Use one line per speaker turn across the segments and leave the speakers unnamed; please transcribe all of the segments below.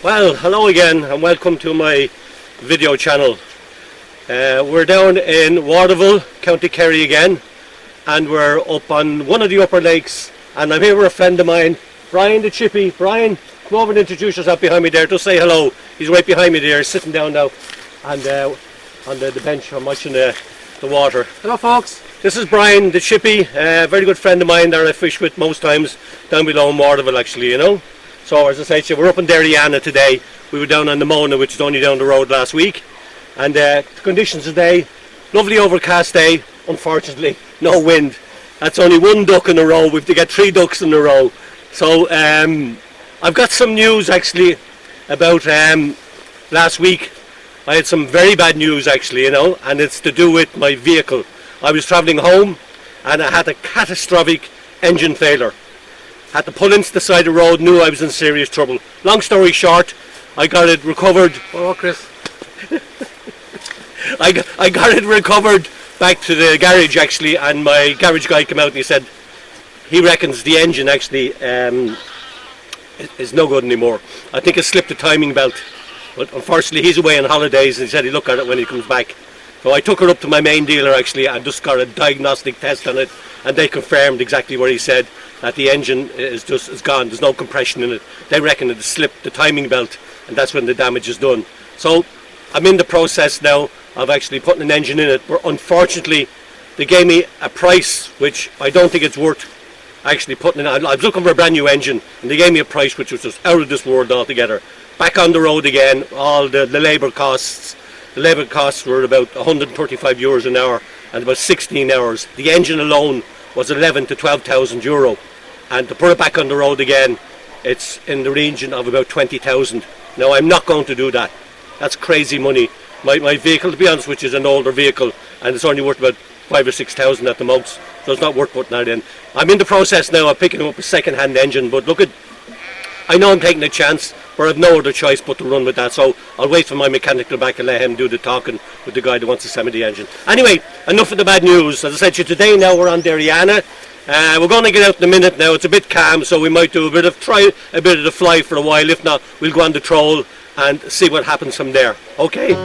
Well, hello again and welcome to my video channel. We're down in Waterville, County Kerry again, and we're up on one of the upper lakes, and I'm here with a friend of mine, Brian the Chippy. Brian, come over and introduce yourself behind me there. Just say hello. He's right behind me there, sitting down now and on the bench. I'm watching the water.
Hello folks.
This is Brian the Chippy, a very good friend of mine that I fish with most times down below in Waterville, actually, you know. So as I said, we're up in Deriana today. We were down on the Mona, which is only down the road last week. And the conditions today, lovely overcast day. Unfortunately, no wind. That's only one duck in a row. We have to get 3 ducks in a row. So I've got some news actually about last week. I had some very bad news actually, you know, and it's to do with my vehicle. I was travelling home and I had a catastrophic engine failure. Had to pull into the side of the road, knew I was in serious trouble. Long story short, I got it recovered.
Oh, Chris.
I got it recovered back to the garage actually, and my garage guy came out and he said he reckons the engine actually is no good anymore. I think it slipped the timing belt, but unfortunately he's away on holidays and he said he'll look at it when he comes back. So I took her up to my main dealer actually and just got a diagnostic test on it, and they confirmed exactly what he said, that the engine is gone. There's no compression in it. They reckon it slipped the timing belt, and that's when the damage is done. So I'm in the process now of actually putting an engine in it, but unfortunately they gave me a price which I don't think it's worth actually putting in. I was looking for a brand new engine and they gave me a price which was just out of this world altogether. Back on the road again, all the labour costs. The labour costs were about 135 euros an hour and about 16 hours. The engine alone was 11 to 12,000 euro, and to put it back on the road again, it's in the region of about 20,000. Now I'm not going to do that. That's crazy money. My vehicle, to be honest, which is an older vehicle, and it's only worth about 5,000 or 6,000 at the most, so it's not worth putting that in. I'm in the process now of picking up a second-hand engine, but look, I know I'm taking a chance, but I've no other choice but to run with that, so I'll wait for my mechanic to back and let him do the talking with the guy that wants to send me the engine. Anyway, enough of the bad news. As I said to you, today now we're on Deriana. We're going to get out in a minute now. It's a bit calm, so we might do try a bit of the fly for a while. If not, we'll go on the troll and see what happens from there. Okay?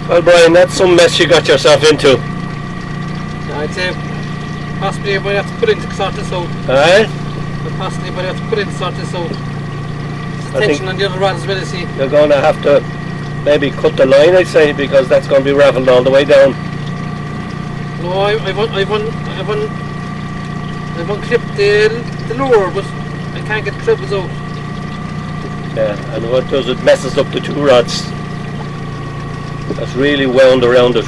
Well, Brian, that's some mess you got yourself into.
I'd say possibly we have to put in to sort this out.
Alright?
Possibly we have to put in to sort this out.
I
Tension on the other rod as well, you see.
You're going to have to maybe cut the line, I'd say, because that's going to be raveled all the way down.
No, I've clipped the lower, but I can't get the trebles out.
Yeah, and what does it messes up the 2 rods. That's really wound around it.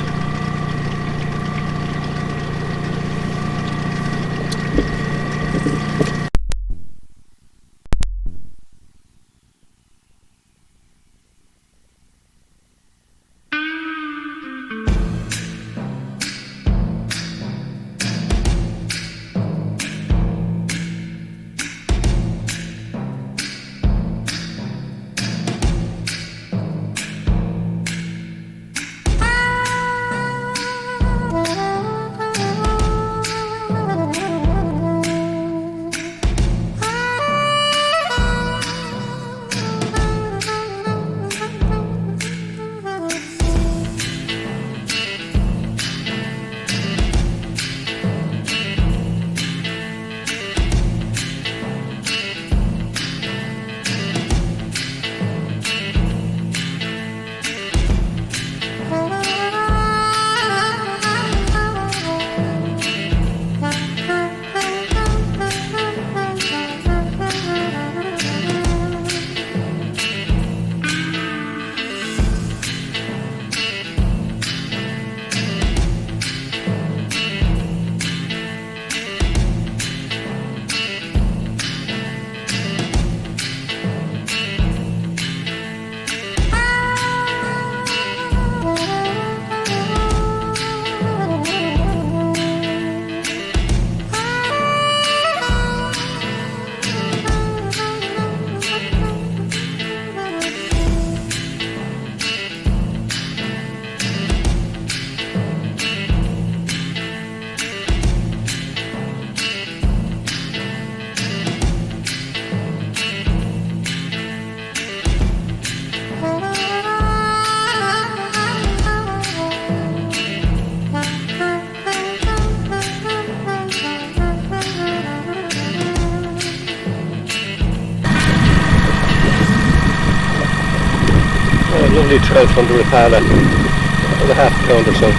lovely trout from the Rapala, about a half a pound or so.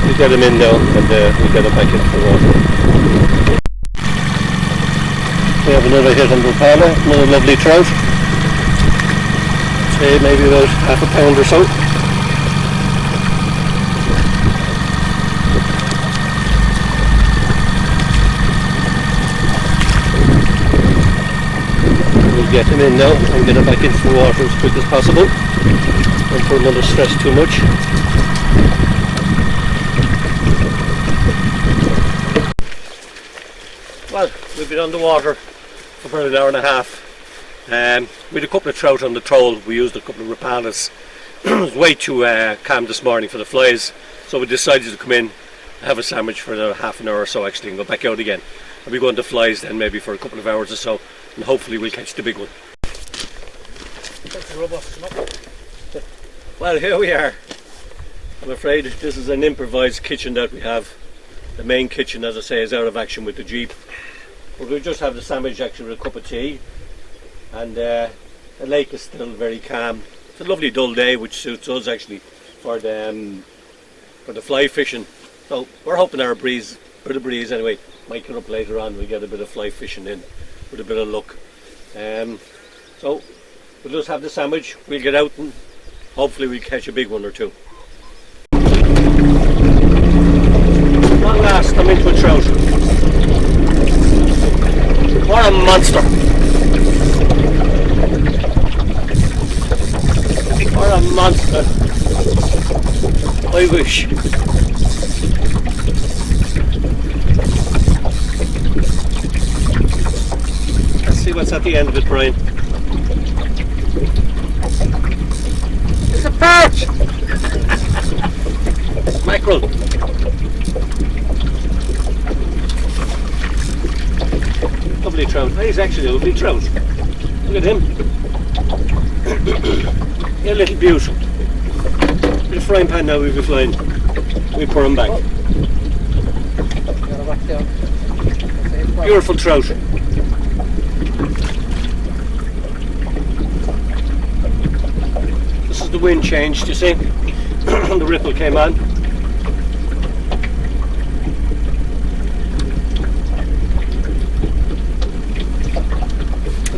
We'll get them in now and we'll get them back into the water. We have another hit on the Rapala, another lovely trout. Say maybe about half a pound or so. We'll get him in now and get him back into the water as quick as possible. Don't put him under stress too much. Well, we've been on the water for about an hour and a half. We had a couple of trout on the troll. We used a couple of Rapalas. It was way too calm this morning for the flies, so we decided to come in, have a sandwich for another half an hour or so actually, and go back out again. And we go into flies then maybe for a couple of hours or so, and hopefully we'll catch the big one. Well, here we are. I'm afraid this is an improvised kitchen that we have. The main kitchen, as I say, is out of action with the Jeep. But we'll just have the sandwich actually with a cup of tea. And the lake is still very calm. It's a lovely dull day which suits us actually for the fly fishing. So we're hoping our bit of breeze anyway might come up later on. We'll get a bit of fly fishing in with a bit of luck. So we'll just have the sandwich, we'll get out and hopefully we'll catch a big one or two. At last I'm into a trout. What a monster! What a monster! I wish. Let's see what's at the end of it, Brian. It's a perch! Mackerel. Lovely trout. He's actually a lovely trout. Look at him. A little beauty. With a frying pan now we'll be flying. We pour him back. Beautiful trout. This is the wind changed, you see. The ripple came on.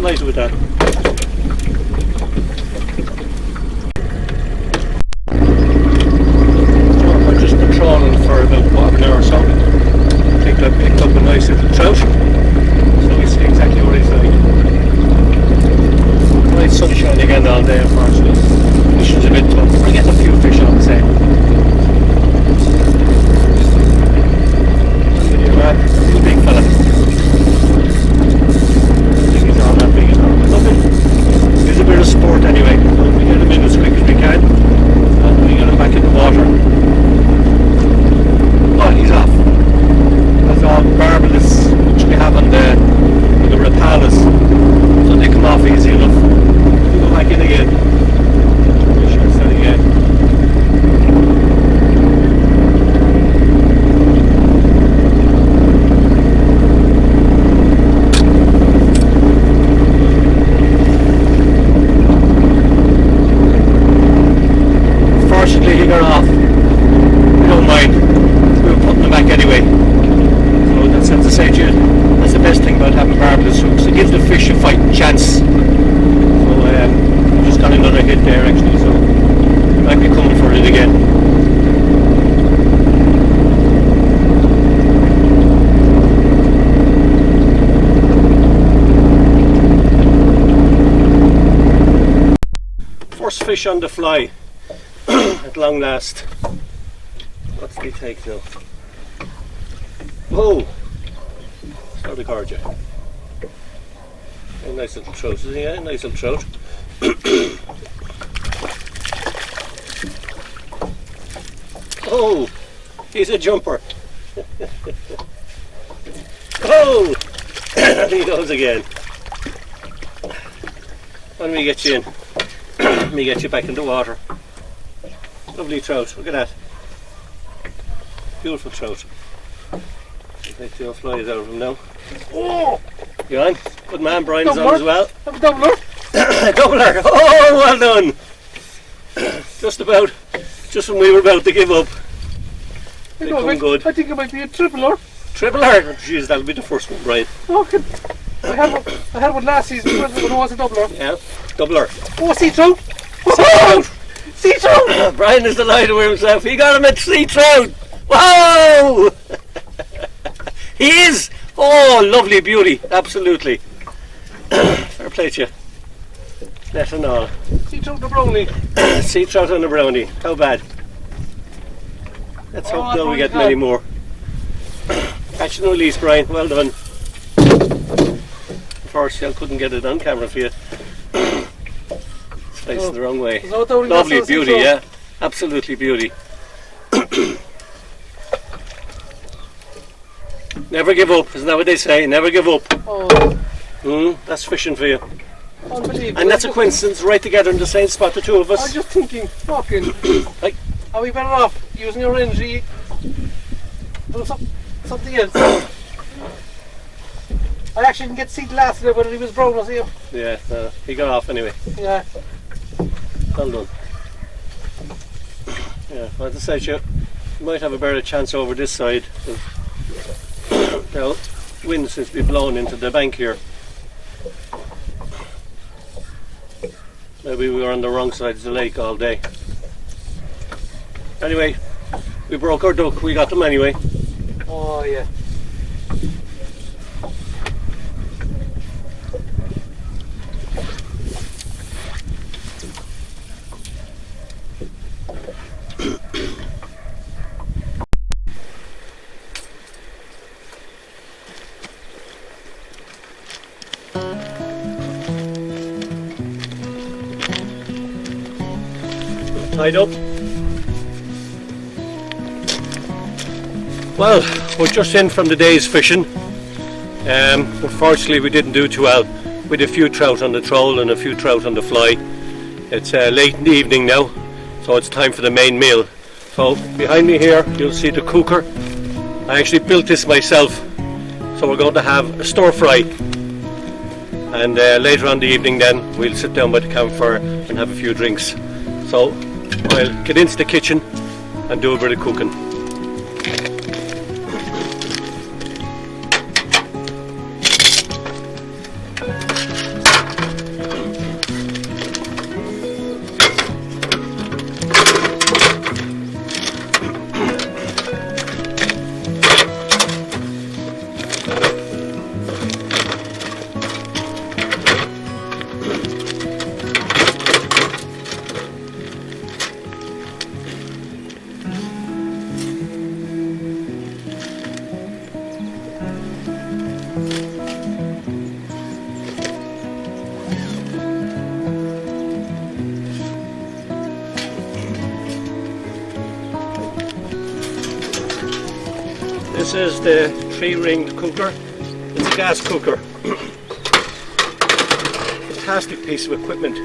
Nice with that. I've just been trawling for about half an hour or so. I think I picked up a nice little trout. So we see exactly what he's like. Nice sunshine again all day, unfortunately. Fishing's a bit tough. We're getting a few fish on the same. He's a big fella. It's a bit of sport anyway. We get him in as quick as we can and we get him back in the water. Oh, he's off. That's all marvellous which we have on the Rapalas, so they come off easy enough. We go back in again. Make sure it's that again. He got off. We don't mind. We were putting them back anyway. So that's to say to you, that's the best thing about having barbless hooks. It gives the fish a fighting chance. So we just got another hit there actually, so we might be coming for it again. First fish on the fly. At long last. What's the take now? Whoa! Start the car, Jack. A nice little trout, isn't he? A nice little trout. Oh! He's a jumper. Oh! And he goes again. Let me get you in. Let me get you back in the water. Lovely trout, look at that. Beautiful trout. I'll take the flies out of him now. Oh! You on? Good man, Brian's on as well.
Have a doubler.
Doubler! Oh, well done! just when we were about to give up. They come good.
I think it might be a tripler.
Tripler? Jeez, that'll be the first one, Brian.
Okay. I had one last season when it was a doubler.
Yeah, doubler.
Oh, sea trout! Sea trout!
Brian is delighted with himself. He got him at sea trout. Whoa! He is. Oh, lovely beauty. Absolutely. Fair play to you. Net and all.
Sea trout and a brownie.
Sea trout and a brownie. How bad? Let's hope that we get many more. Catch and release, Brian. Well done. Unfortunately, I couldn't get it on camera for you. It's facing the wrong way. Lovely beauty, yeah. Absolutely beauty. Never give up, isn't that what they say? Never give up.
Oh.
That's fishing for you.
Unbelievable.
And that's a coincidence, right together in the same spot, the two of us.
I was just thinking, fucking,
Like,
are we better off using your energy doing something else? I actually didn't get to see the last of it, whether he was brown or see him.
yeah, he got off anyway.
Yeah.
Well done. Yeah, well, as I said, you might have a better chance over this side. Now, wind seems to be blowing into the bank here. Maybe we were on the wrong side of the lake all day. Anyway, we broke our duck. We got them anyway.
Oh, yeah.
Tied up. Well, we're just in from the day's fishing. Unfortunately, we didn't do too well. We had a few trout on the troll and a few trout on the fly. It's late in the evening now, so it's time for the main meal. So behind me here, you'll see the cooker. I actually built this myself, so we're going to have a stir fry. And later on in the evening, then we'll sit down by the campfire and have a few drinks. So I'll get into the kitchen and do a bit of cooking. This is the 3-ringed cooker. It's a gas cooker. Fantastic piece of equipment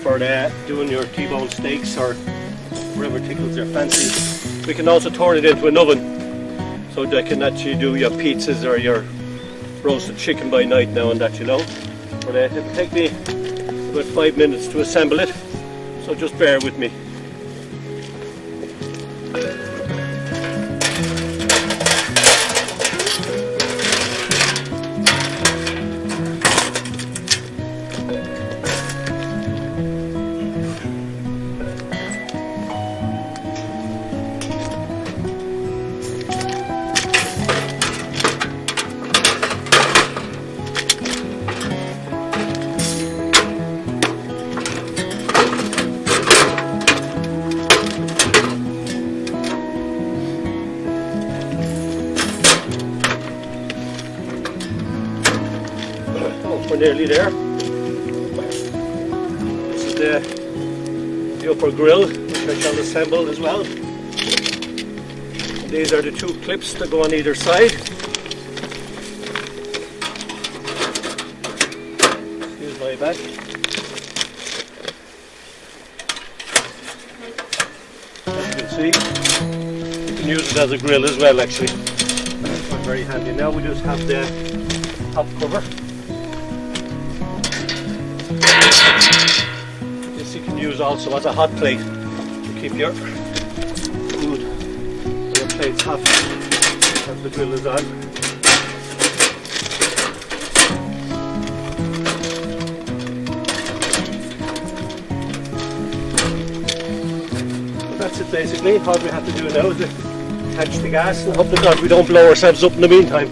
for doing your T-bone steaks or whatever tickles your fancy. We can also turn it into an oven, so that can actually do your pizzas or your roasted chicken by night now and that, you know. But it'll take me about 5 minutes to assemble it, so just bear with me. We're nearly there. This is the upper grill, which I shall assemble as well. These are the 2 clips that go on either side. Here's my back. As you can see, you can use it as a grill as well, actually. It's very handy. Now we just have the top cover. use also as a hot plate to keep your food and your plates hot as the grill is on. So that's it basically. All we have to do now is catch the gas and hope to God we don't blow ourselves up in the meantime.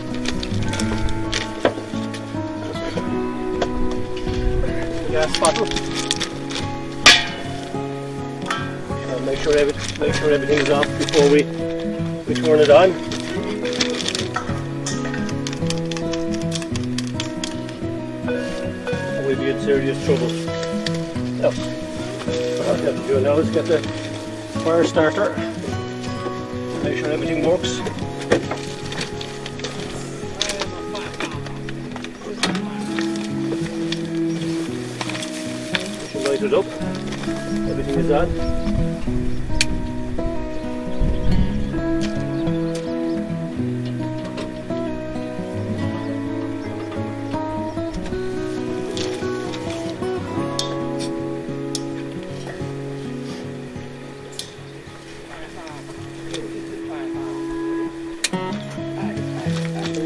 Gas bottle. And make sure everything is off before we turn it on. And we'll be in serious trouble. So, what we have to do now is get the fire starter. Make sure everything works. Light it up. Everything is on.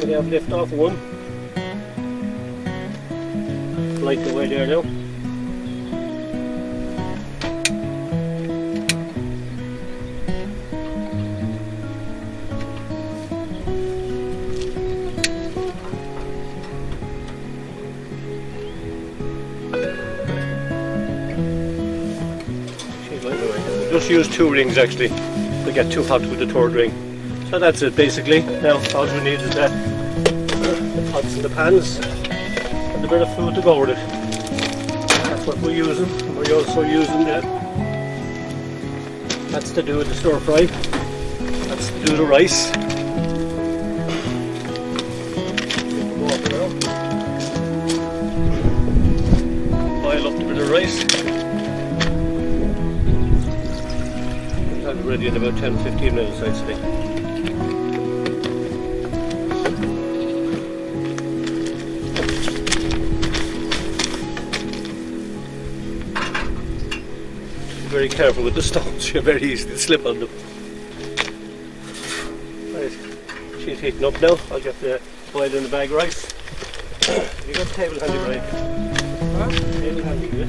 We have lift off one. Light the way there now. Just use 2 rings actually. They get too hot with the 3rd ring. So that's it basically. Now all we need is the pots and the pans and a bit of food to go with it. That's what we're using. We're also using that's to do with the stir fry. That's to do the rice. Boil up a bit of rice. I'll be ready in about 10-15 minutes I'd say. Very careful with the stones, you're very easy to slip on them. Right, she's heating up now. I'll get the boiled in the bag rice. You got the table handy, Brian?
Huh?
Table handy, yeah?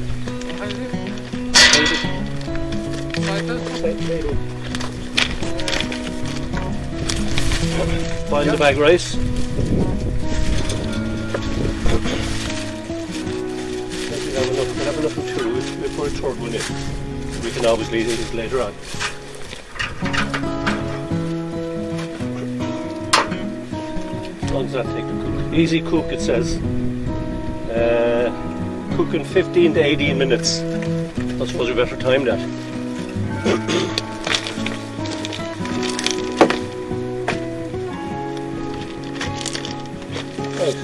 Handy?
Table. Boil the bag rice. We'll have enough of 2 before a 3rd one in. We can obviously eat it later on. How long does that take to cook? Easy cook it says. Cook in 15 to 18 minutes. I suppose we better time that. Right.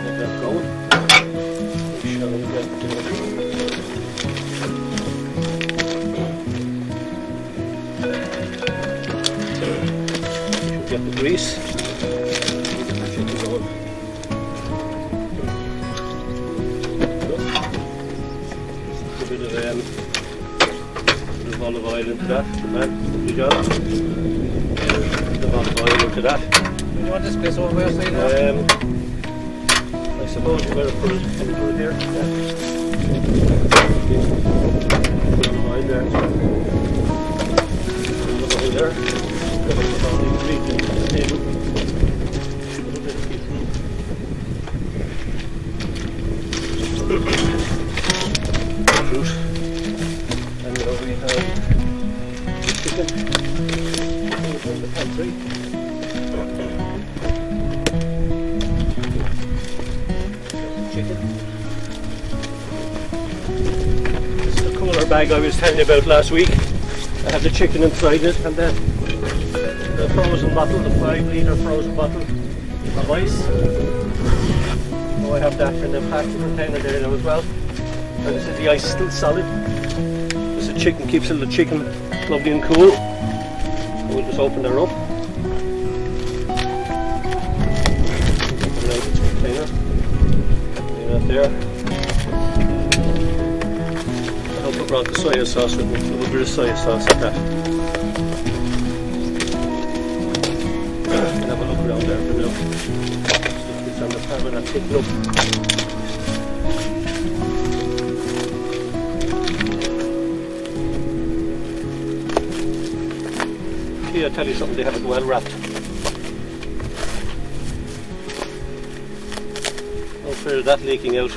Get that going. We shall get the grease. Chicken going. A bit of olive oil into that, man. Good job. A bit of olive oil into that.
You want this place over where side now?
I suppose you better put it here. Yeah. Put olive oil there. Olive oil there. Put all the ingredients on the table. Fruit. And now we have the chicken from the pantry. Chicken. This is the cooler bag I was telling you about last week. I have the chicken inside it and the frozen bottle, the 5-litre frozen bottle of ice. So I have that in the plastic container there now as well. And this is the ice still solid. This is chicken, keeps the chicken lovely and cool. So we'll just open her up. Open out this container. Leave that there. brought the soya sauce with me, a little bit of soya sauce at that. Have a look around there for now. It's on the pan when I'm picking up. See, I'll tell you something, they have it well wrapped. No fear of that leaking out.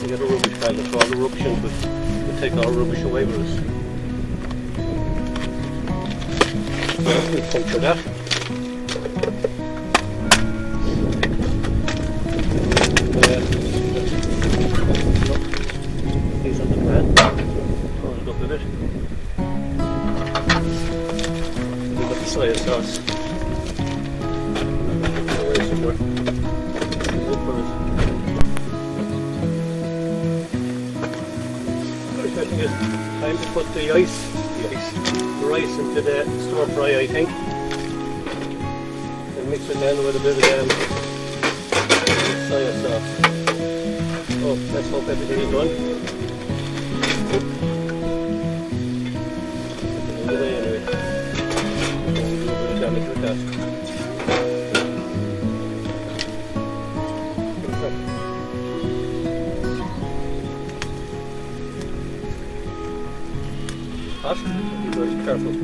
We get a rubbish pile, that's all the rubbish into it. We'll take all rubbish away with us. We'll puncture that. These on the pan. Roll it up a bit. We've got the soya sauce. Away somewhere. Look for it. I think it's time to put the rice into the stir fry, I think. And mix it then with a bit of soya sauce. Oh, let's hope everything is done. Put it away anyway. Don't do a bit of damage with that. Hot, be very careful.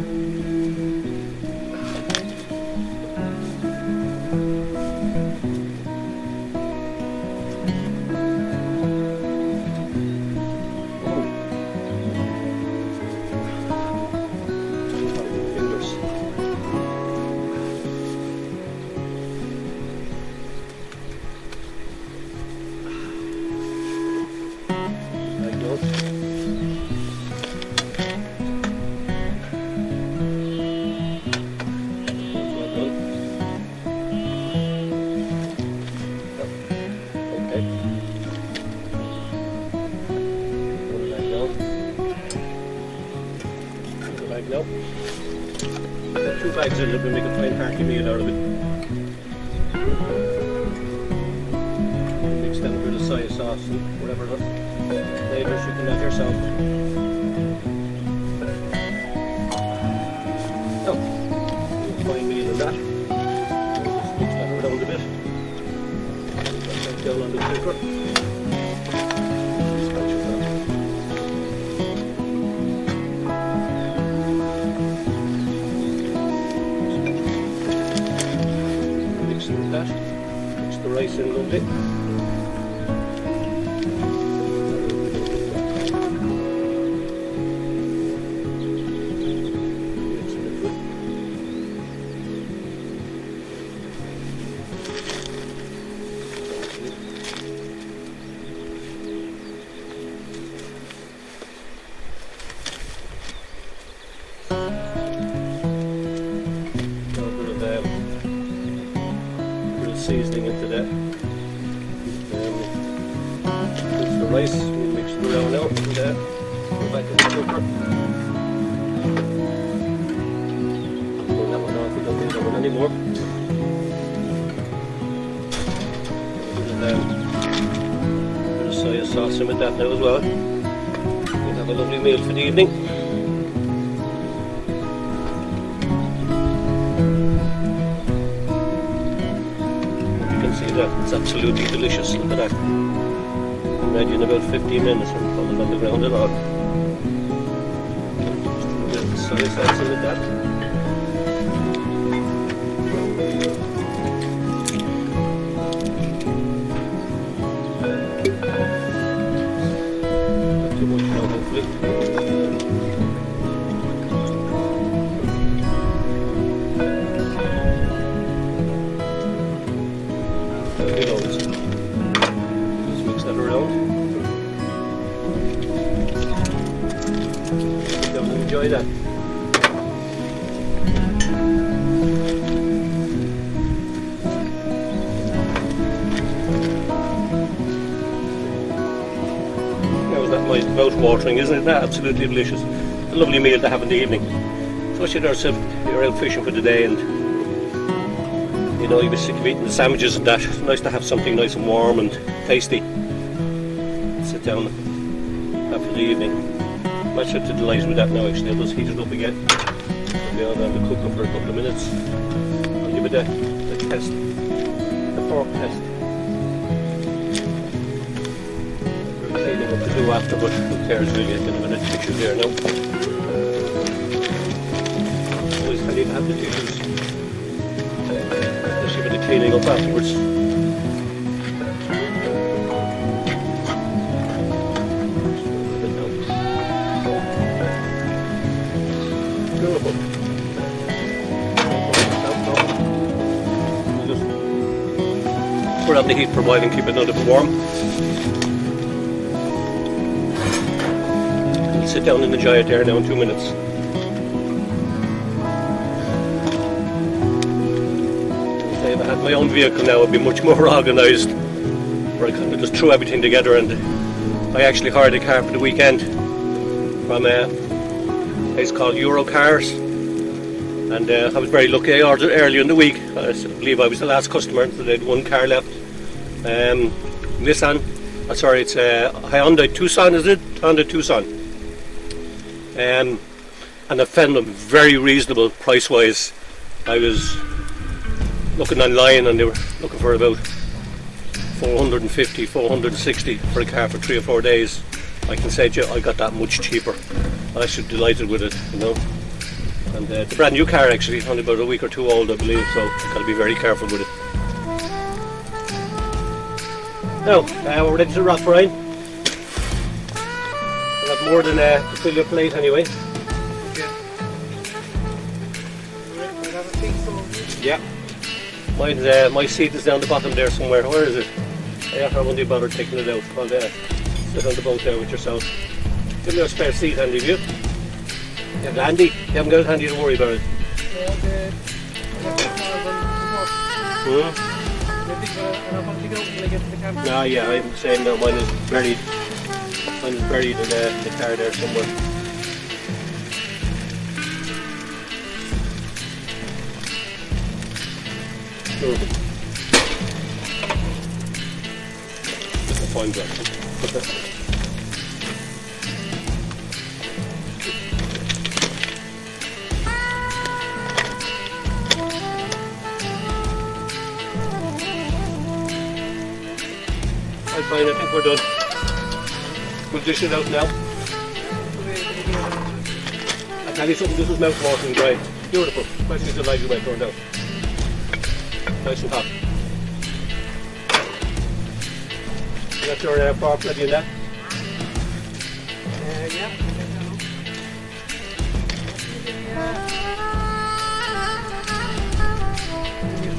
Fingers. Like those. Nope. Got 2 bags in it, we'll make a fine hearty meal out of it. Mix them with a soya sauce and whatever flavors you can have yourself. Oh, a fine meal of that. Just mix that around a bit. Put that down on the cooker. That. Mix the rice in a little bit. Mix it good. Seasoning into that. Mix the rice, we mix it around now, and go back in the cooker. Pour that one off, we don't need that one anymore. A bit of soya sauce in with that now as well. We'll have a lovely meal for the evening. It's absolutely delicious. Look at that. Imagine about 15 minutes and falling on the ground and all. Just a bit of soy sauce in with that. Not too much now, hopefully. Just mix that around. Enjoy that. Now is that my mouth watering, isn't it? That absolutely delicious. A lovely meal to have in the evening. Especially if you're out fishing for the day and You know, you'll be sick of eating the sandwiches and that. It's nice to have something nice and warm and tasty. Sit down after the evening. I'm actually delighted with that now actually. I'll just heat it up again. I'll be on the cooker for a couple of minutes. I'll give it the test, the fork test. Cleaning up to do after, but who cares really? I've got a bit of tissue there now. Always handy to have the tissues. Especially with the cleaning up afterwards. Beautiful. Just put on the heat for a while and keep it a little bit warm. And sit down and enjoy it there now in 2 minutes. If I had my own vehicle now, I'd be much more organised. Where I kind of just threw everything together, and I actually hired a car for the weekend from a place called Euro Cars, and I was very lucky. I ordered early in the week. I believe I was the last customer, so they had one car left. Nissan, sorry, it's a Hyundai Tucson, is it? Hyundai Tucson. And I found them very reasonable price-wise. I was looking online and they were looking for about 450, 460 for a car for 3 or 4 days. I can say to you, I got that much cheaper. I should be delighted with it, you know. And it's a brand new car actually, only about a week or two old I believe, so I've got to be very careful with it. Now, we're ready to wrap, Brian. We'll have more than to fill your plate anyway. Yeah. My seat is down the bottom there somewhere. Where is it? Yeah, I won't bother taking it out. I'll sit on the boat there with yourself. Give me a spare seat handy, have you? You have it handy? You haven't got it handy, don't worry about it. No, yeah, I'm saying that mine is buried. Mine is buried in the car there somewhere. Just a fine brush. Fine, I think we're done. We'll dish it out now. I'll tell you something, this is mouth-watering dry. Beautiful, especially the light way it turned out. Nice and hot. You got your fork ready in that?
Yeah.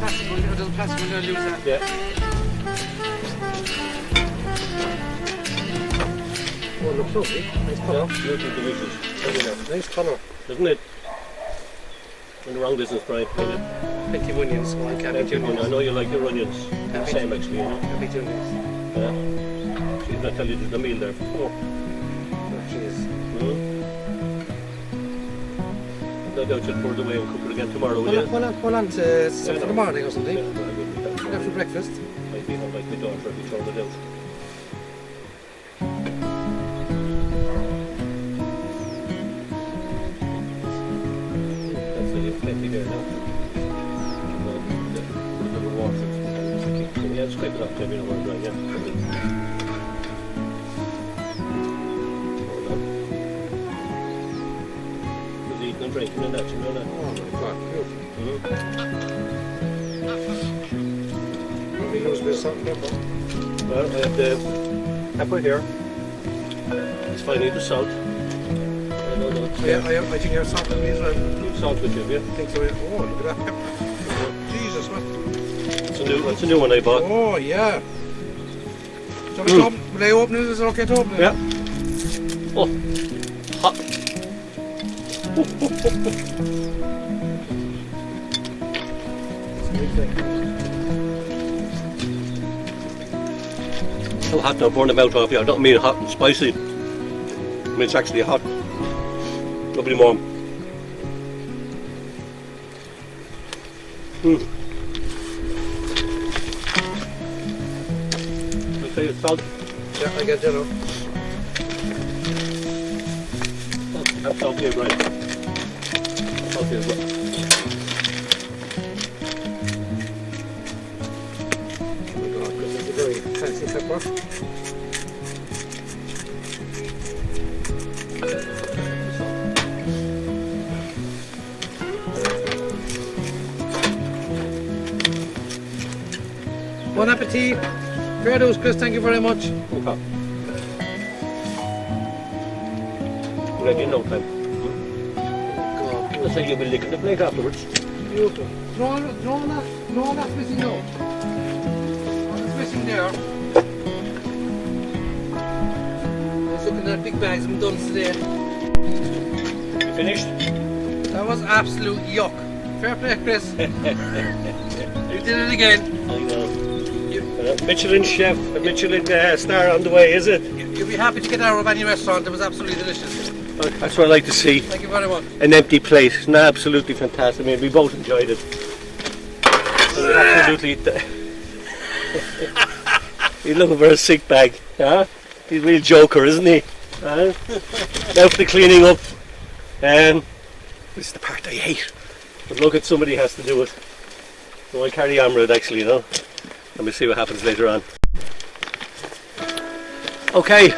Plastic one, lose that.
Yeah. Oh, it looks lovely. Nice colour. Yeah, beautiful, delicious. Nice colour, isn't it? In the wrong business, Brian.
Plenty of onions, so I can't eat onions.
I know you like your onions. The same actually, you know.
Can't eat onions.
Yeah. She's not telling you there's a meal there for 4.
Oh, she is.
No doubt you'll pour it away and cook it again tomorrow, will you?
Well on to 7 in the morning or something. After breakfast.
Might be like my daughter if you throw it out. Plenty there now. Put a little water. Yeah, scrape it up to every one dry, yeah. Who's eating and drinking and that, you know that?
Oh my God, beautiful. We use a bit of salt and pepper.
Well, I have the pepper here. It's fine, need the salt.
Yeah, I think you have salt with me as well.
Salt with you, yeah?
I think so. Oh, look at that pepper. Jesus, what?
That's a new one I bought.
Oh, yeah. So will I open it? Is it okay to open it?
Yeah. Oh, hot. So hot now, burn the mouth off you. I don't mean hot and spicy. I mean it's actually hot. Lovely warm. So you salt.
Yeah, I get you now.
That's salty as right. Salty as well.
Oh God, this is a very fancy pepper. Bon appetit. Fair dues, Chris. Thank you very much.
Okay. Ready in no time.
God,
I'll say you'll be licking the plate afterwards.
beautiful. Draw that's missing now. All that's missing there. I was looking at big bags of done today.
You finished?
That was absolute yuck. Fair play, Chris. You did it again.
I know. Michelin chef, a Michelin star on the way, is it?
You'll be happy to get out of any restaurant. It was absolutely delicious.
That's what I like to see.
Thank you very much.
An empty plate. It's absolutely fantastic. I mean, we both enjoyed it. Absolutely. He's looking for a sick bag. Huh? He's a real joker, isn't he? Now for the cleaning up. This is the part I hate. But look, at somebody has to do it. So I'll carry on with it actually, you know. Let me see what happens later on. Okay,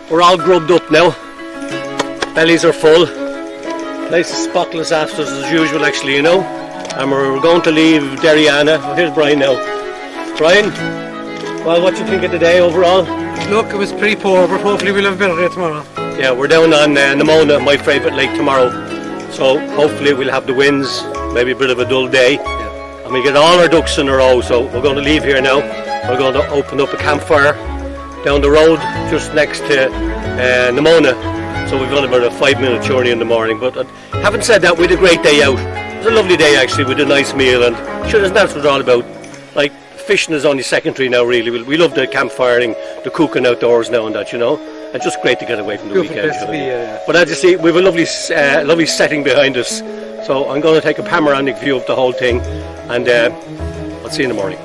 we're all grubbed up now. Bellies are full. Place is spotless after as usual actually, you know. And we're going to leave Deriana. Oh, here's Brian now. Brian, well, what do you think of the day overall?
Look, it was pretty poor, but hopefully we'll have a better day tomorrow.
Yeah, we're down on Namona, my favourite lake, tomorrow. So hopefully we'll have the winds, maybe a bit of a dull day. And we get all our ducks in a row, so we're going to leave here now. We're going to open up a campfire down the road just next to Namona. So we've got about a 5-minute journey in the morning. But having said that, we had a great day out. It was a lovely day actually, with a nice meal, and sure, that's what it's all about. Like, fishing is only secondary now really. We love the campfiring, the cooking outdoors now and that, you know. It's just great to get away from the
Beautiful
weekend.
place to be, yeah.
But as you see, we have a lovely setting behind us. So I'm going to take a panoramic view of the whole thing, and I'll see you in the morning.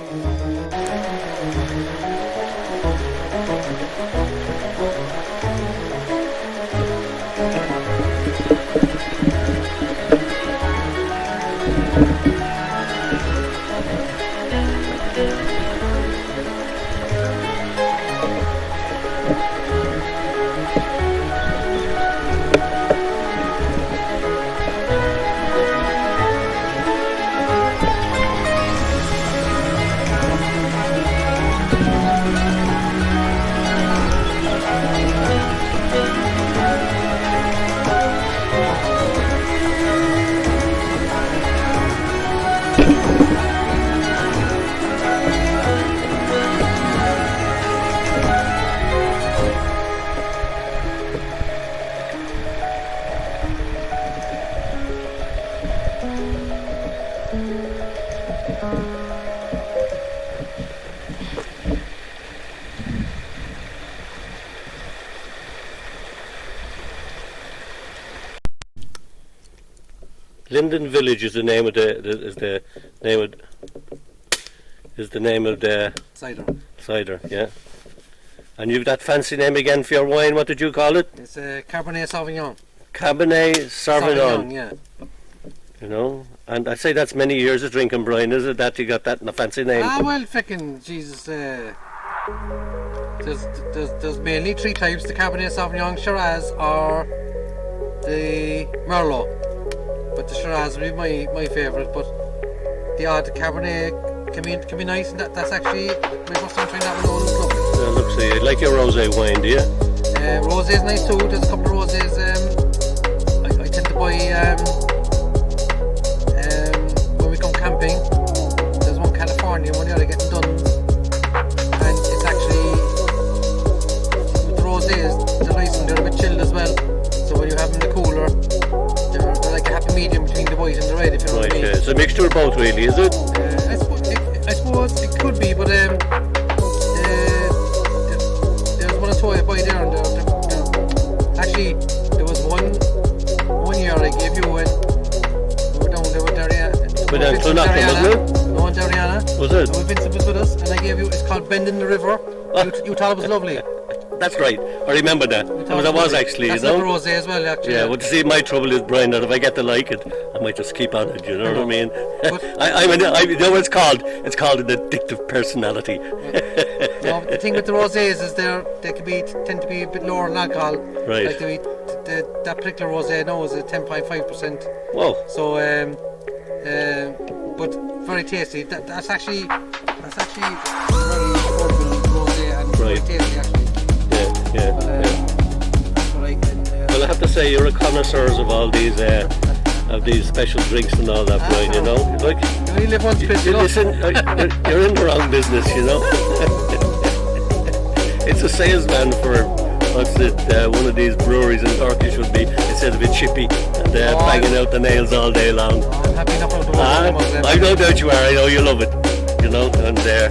Linden Village is the name of the name of the cider, yeah. And you've that fancy name again for your wine. What did you call it?
It's a Cabernet Sauvignon.
Cabernet Sauvignon.
Yeah.
You know, and I'd say that's many years of drinking, Brian, is it? That you got that in a fancy name?
Ah, well, fucking Jesus. There's mainly 3 types: the Cabernet Sauvignon, Shiraz, or the Merlot. But the Shiraz would be my favourite. But the odd Cabernet can be nice, and that's actually my first time trying that one. It's lovely.
Yeah, look, see, you like your rosé wine, do you?
Rosé is nice too. There's a couple of rosés. I tend to buy when we come camping. There's one California, one the other getting done, and it's actually with the rosés, they're nice and they're a bit chilled as well. So when you have them in the cooler, they're like a happy medium between the white and the red, if you know what I mean.
It's a mixture of both, really, is it?
I suppose it could be, but there's one or two I buy there, and actually there was one year I gave you when we were down there with Deriana.
With Deriana, wasn't it?
No, Deriana.
Was it?
And Vincent was with us, and I gave you. It's called Bend in the River. You thought it was lovely.
That's right. I remember that. That was actually,
That's
you know.
like a rosé as well, actually.
Yeah, well, to see, my trouble is, Brian, that if I get to like it, I might just keep on it. You know what I mean? You know what it's called? It's called an addictive personality.
No, the thing with the rosés is they tend to be a bit lower in alcohol.
Right.
Like that particular rosé now is at 10.5%.
Whoa.
So, but very tasty. That's actually a very affordable rosé and very tasty actually.
Yeah.
But I can.
Well, I have to say, you're a connoisseur of all these special drinks and all that, Brian. You know, like
you only live once, Chris.
Listen, you're in the wrong business. You know. It's a salesman for one of these breweries in Turkey should be, instead of a chippy and banging out the nails all day long.
I'm happy enough with the
I no doubt you are. I know you love it. You know, and yeah,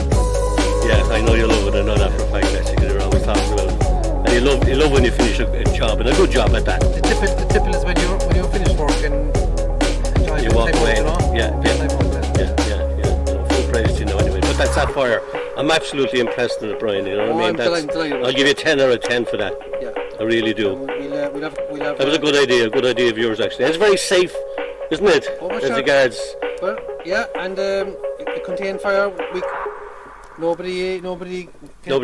I know you love it. I know that for a fact. Actually, you're always talking about it. And you love when you finish a job, and a good job at that.
The tipple is when you finish work and
you walk away. Yeah. Full praise to you know anyway. But that's that fire. I'm absolutely impressed with it, Brian. You know what I mean?
I'm delighted.
I'll give you 10 out of 10 for that.
Yeah.
I really do.
We'll have
that was a good idea of yours actually. It's very safe, isn't it? As regards.
Well, yeah, and it contained fire. Nobody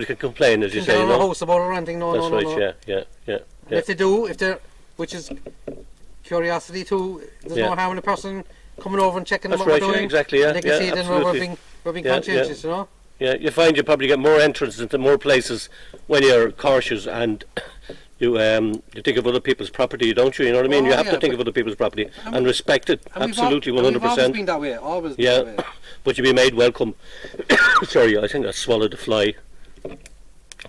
can complain, as you say.
No house about it or anything. No,
that's
no.
Right. Yeah.
And if they do, which is curiosity too, there's no harm in a person coming over and checking what we're doing.
Yeah, exactly. Yeah,
they can see it, and we're being conscientious, you know.
Yeah, you find you probably get more entrance into more places when you're cautious and you think of other people's property, don't you? You know what I mean? You have to think of other people's property and respect it. Absolutely, 100%.
We've always been that way. Always been that way.
But you be made welcome. Sorry, I think I swallowed a fly.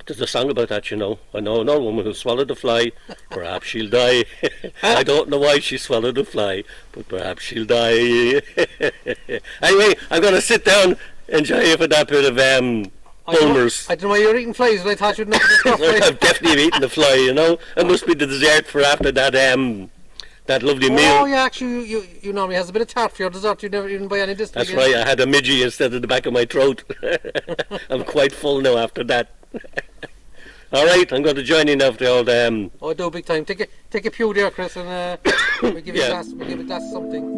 There's a song about that, you know. I know another woman who swallowed a fly. Perhaps she'll die. I don't know why she swallowed a fly, but perhaps she'll die. Anyway, I'm going to sit down. Enjoy it for that bit of Bulmers.
I don't know why you're eating flies, but I thought you'd know the stuff.
I've definitely eaten the fly, you know. It must be the dessert for after that that lovely meal.
Oh yeah, actually you normally has a bit of tart for your dessert. You never even buy any this.
That's right, I had a midgie instead of the back of my throat. I'm quite full now after that. Alright, I'm going to join you now for the old
Oh, do big time. Take a pew there, Chris, and we'll give you a glass of something.